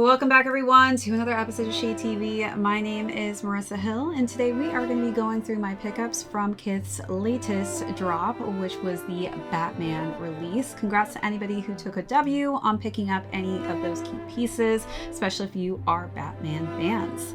Welcome back everyone to another episode of ShadeTV. My name is Marissa Hill and today we are going to be going through my pickups from KITH's latest drop, which was the Batman release. Congrats to anybody who took a W on picking up any of those key pieces, especially if you are Batman fans.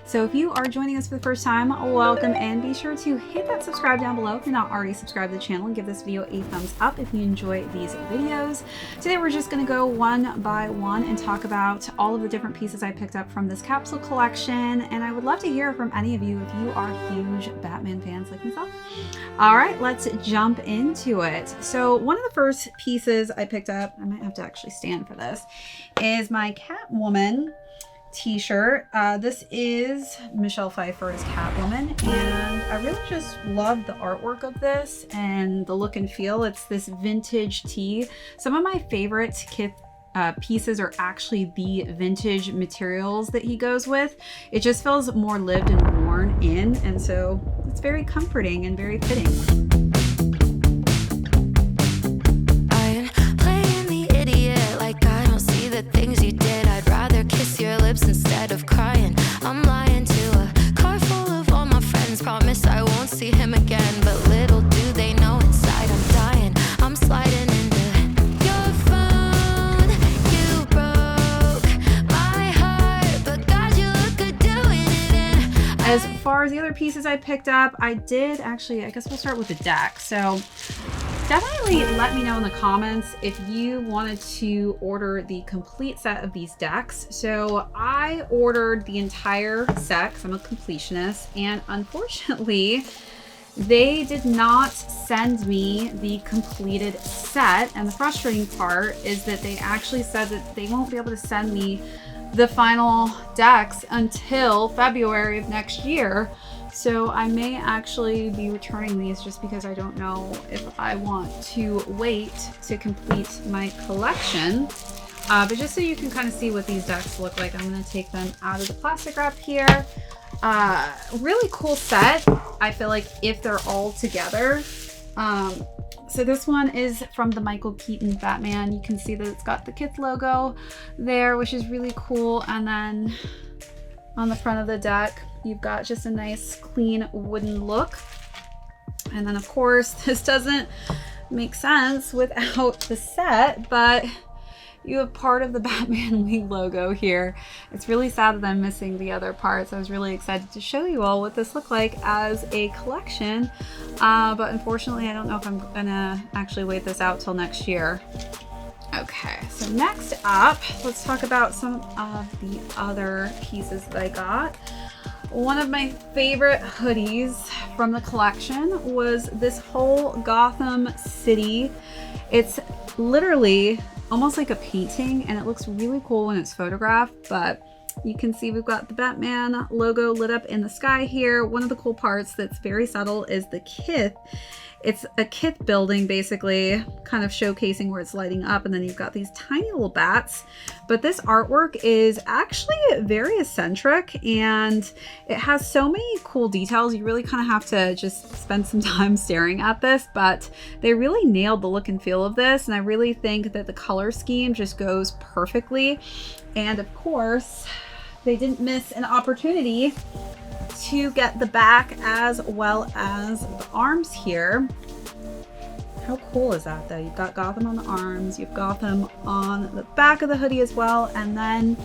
So if you are joining us for the first time, welcome, and be sure to hit that subscribe down below if you're not already subscribed to the channel, and give this video a thumbs up if you enjoy these videos. Today we're just going to go one by one and talk about all of the different pieces I picked up from this capsule collection, and I would love to hear from any of you if you are huge Batman fans like myself. All right, let's jump into it. So one of the first pieces I picked up, I might have to actually stand for this, is my Catwoman t-shirt. This is Michelle Pfeiffer's Catwoman, and I really just love the artwork of this and the look and feel. It's this vintage tee. Some of my favorite KITH pieces are actually the vintage materials that he goes with. It just feels more lived and worn in, and so it's very comforting and very fitting. Instead of crying, I'm lying to a car full of all my friends. Promise I won't see him again, but little do they know inside I'm dying. I'm sliding into your phone. You broke my heart, but God, you look good doing it in. As far as the other pieces I picked up, I did actually, I guess we'll start with the deck. So definitely let me know in the comments if you wanted to order the complete set of these decks. So I ordered the entire set because I'm a completionist, and unfortunately they did not send me the completed set. And the frustrating part is that they actually said that they won't be able to send me the final decks until February of next year. So I may actually be returning these just because I don't know if I want to wait to complete my collection. But just so you can kind of see what these decks look like, I'm going to take them out of the plastic wrap here. Really cool set, I feel like, if they're all together. So this one is from the Michael Keaton Batman. You can see that it's got the KITH logo there, which is really cool. And then on the front of the deck, you've got just a nice clean wooden look. And then of course, this doesn't make sense without the set, but you have part of the Batman League logo here. It's really sad that I'm missing the other parts. I was really excited to show you all what this looked like as a collection, but unfortunately I don't know if I'm gonna actually wait this out till next year. Okay, so next up, let's talk about some of the other pieces that I got. One of my favorite hoodies from the collection was this whole Gotham City. It's literally almost like a painting, and it looks really cool when it's photographed, but you can see we've got the Batman logo lit up in the sky here. One of the cool parts that's very subtle is the KITH. It's a KITH building, basically, kind of showcasing where it's lighting up, and then you've got these tiny little bats. But this artwork is actually very eccentric, and it has so many cool details. You really kind of have to just spend some time staring at this, but they really nailed the look and feel of this, and I really think that the color scheme just goes perfectly. And of course, they didn't miss an opportunity to get the back as well as the arms here. How cool is that though? You've got Gotham on the arms, you've Gotham on the back of the hoodie as well, and then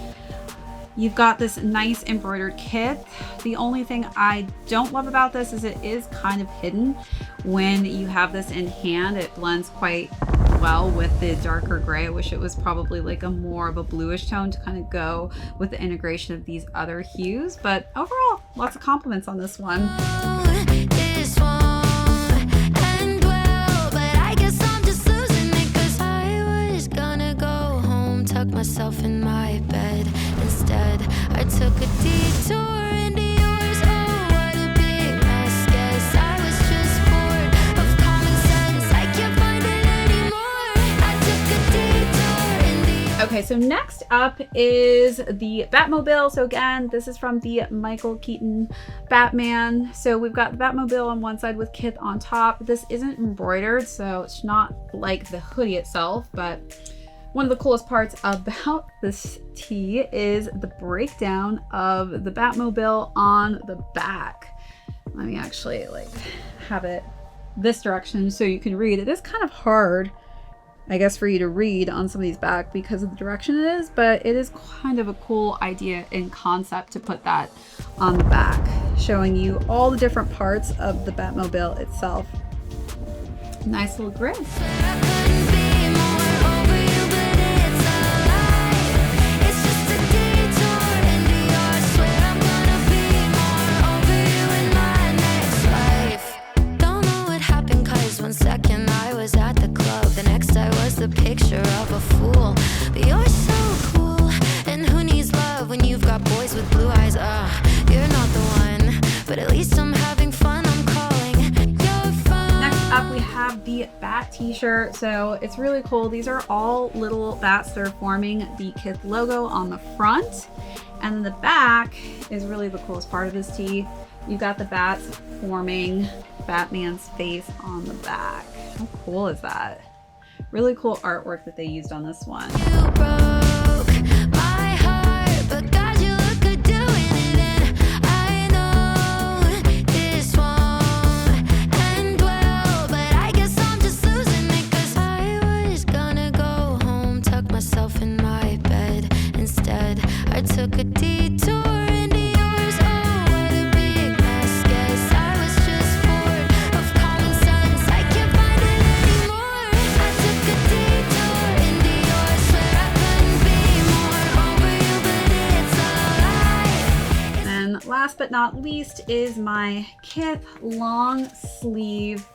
you've got this nice embroidered KITH. The only thing I don't love about this is it is kind of hidden. When you have this in hand, it blends quite well with the darker gray. I wish it was probably like a more of a bluish tone to kind of go with the integration of these other hues, but overall, lots of compliments on this one. Myself in my bed. Instead, I took a detour into yours. Oh, what a big mess. Guess I was just bored of common sense. I can't find it anymore. I took a detour into. Okay, so next up is the Batmobile. So again, this is from the Michael Keaton Batman. So we've got the Batmobile on one side with KITH on top. This isn't embroidered, so it's not like the hoodie itself, but One of the coolest parts about this tee is the breakdown of the Batmobile on the back. Let me actually like have it this direction so you can read. It is kind of hard, I guess, for you to read on some of these back because of the direction it is, but it is kind of a cool idea and concept to put that on the back, showing you all the different parts of the Batmobile itself. Nice little grid. Second I was at the club, the next I was the picture of a fool. But you're so cool, and who needs love when you've got boys with blue eyes? You're not the one, but at least I'm having fun. I'm calling your phone. Next up we have the Bat t-shirt. So it's really cool. These are all little bats that are forming the KITH logo on the front, and then the back is really the coolest part of this tee. You've got the bats forming Batman's face on the back. How cool is that? Really cool artwork that they used on this one. You broke my heart, but God, you look good doing it. And I know this won't end well, but I guess I'm just losing it, 'cause I was gonna go home, tuck myself in my bed. Instead, I took a detour into yours. Oh, what a big mess. Guess I was just bored of common sense. I can't find it anymore. I took a detour into yours. Swear I couldn't be more over you, but it's a lie. And last but not least is my KITH long sleeve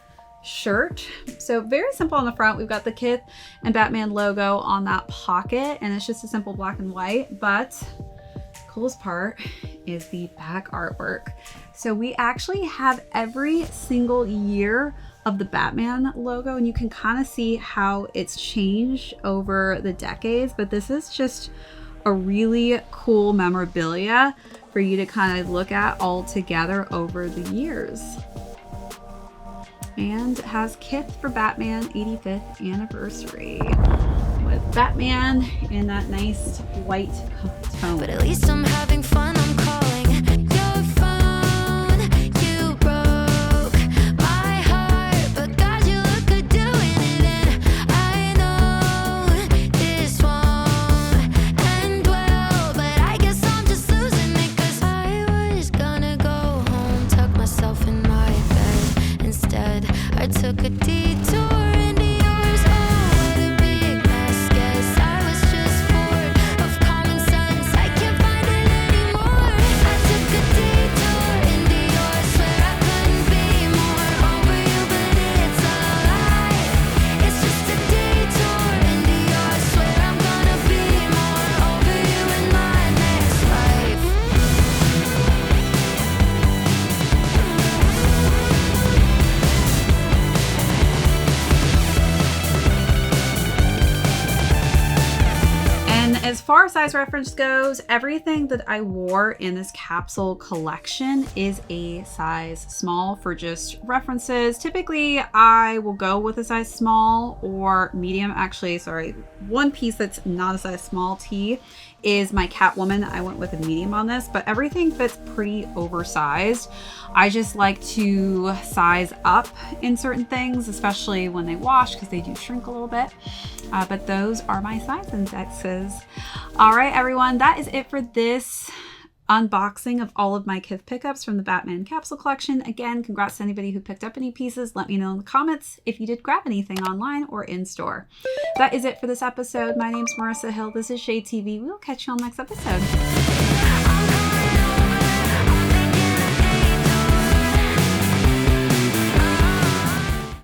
shirt. So very simple on the front. We've got the KITH and Batman logo on that pocket, and it's just a simple black and white, but coolest part is the back artwork. So we actually have every single year of the Batman logo, and you can kind of see how it's changed over the decades, but this is just a really cool memorabilia for you to kind of look at all together over the years. And it has KITH for Batman 85th anniversary with Batman in that nice white tone. But at least I'm having fun. I'm calling your phone. You broke my heart, but God, you look good doing it. And I know this won't end well, but I guess I'm just losing it, 'cause I was gonna go home, tuck myself in my bed. Instead, I took a detour into yours. Oh, what a big mess. Guess I was just bored of common sense. I can't find it anymore. I took a detour into yours. Swear I couldn't be more over you, but it's a lie. It's just a detour into yours. Swear I'm gonna be more over you in my next life. And as far as size reference goes, everything that I wore in this capsule collection is a size small for just references. Typically, I will go with a size small or medium. Actually, sorry, one piece that's not a size small tee is my Catwoman. I went with a medium on this, but everything fits pretty oversized. I just like to size up in certain things, especially when they wash, because they do shrink a little bit. But those are my size indexes. All right, everyone, that is it for this unboxing of all of my KITH pickups from the Batman capsule collection. Again, congrats to anybody who picked up any pieces. Let me know in the comments if you did grab anything online or in store. That is it for this episode. My name's Marissa Hill. This is ShadeTV. We will catch you on the next episode.